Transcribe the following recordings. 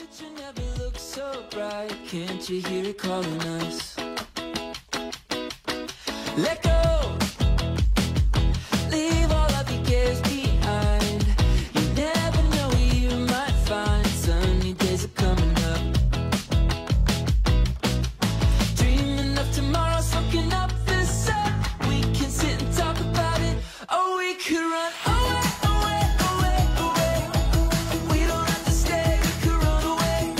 future never looks so bright. Can't you hear it calling us? Let go. Leave all of your cares behind. You never know where you might find sunny days are coming up. Dreaming of tomorrow, soaking up the sun. We can sit and talk about it, or we could run away, away, away, away. We don't have to stay, we could run away.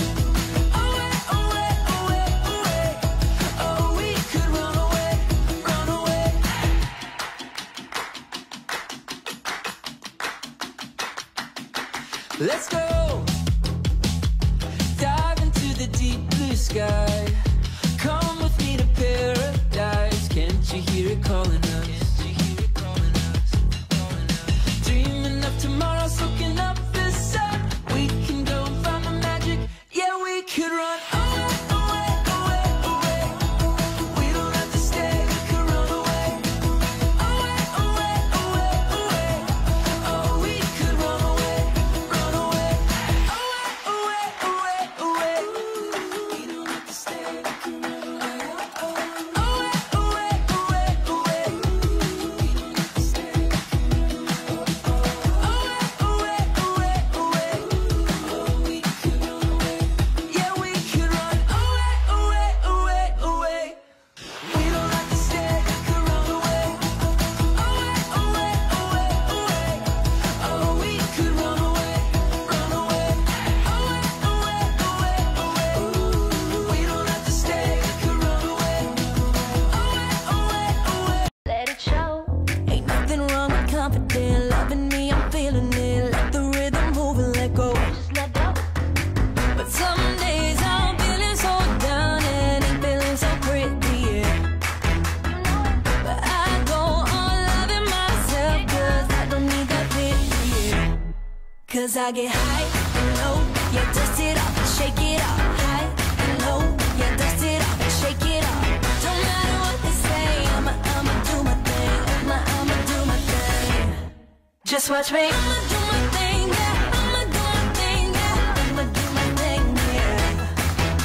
Away, away, away, away. Oh, we could run away, run away. Let's go. Dive into the deep blue sky. Come with me to paradise. Can't you hear it calling us? Dreaming of tomorrow, soaking up the sun. We can go and find the magic. Yeah, we could run away, away, away, away. We don't have to stay, we could run away. Away, away, away, away. Oh, we could run away, run away. Away, away, away, away. We don't have to stay, we could run away. Away, away, away, away. We don't have to stay, we could run away. Away, away, away, away. Oh, we could run away. Yeah, we could run away, away, away, away. We don't have to stay, we could run away. Away, away, away, away. Oh, we could run away, run away. Away, away, away, away. We don't have to stay, we could run away. Away, away, away. Let it show. Ain't nothing wrong with confident. Loving me, I'm feeling it. Let the rhythm move and let go. Just let go. But some days I'm feeling so down and ain't feeling so pretty, yeah. But I go on loving myself, cause I don't need that pity, yeah. Cause I get high and low, yeah, dust it off and shake it off. High and low, yeah, dust it off and shake it off. Don't matter what they say, I'ma do my thing. I'ma do my thing. Just watch me. I'ma do my thing, yeah. I'ma do my thing, yeah. I'ma do my thing, yeah.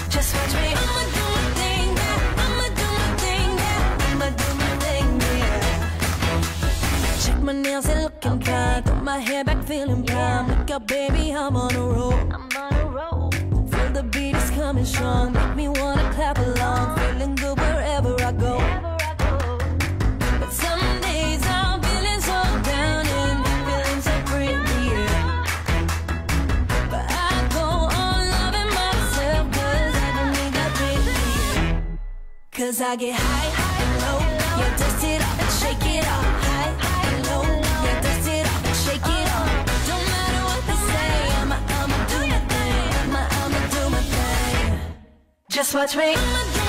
Just watch me. I'ma do my thing, yeah. I'ma do my thing, yeah. I'ma do my thing, yeah. Check my nails, they looking fine. Got my hair back, feeling prime. Look out, baby, I'm on a roll. I'm on a roll. Feel the beat is coming strong. Make me wanna clap along. Feeling good wherever I go. But some days I'm feeling so down and feeling so pretty, yeah. But I go on loving myself, cause I don't need that pity, yeah. Cause I get high and low, yeah, dust it off and shake it off. High and low, yeah, dust it off and shake it off. Don't matter what they say, I'ma do my thing. I'ma do my thing. Just watch me. I'ma do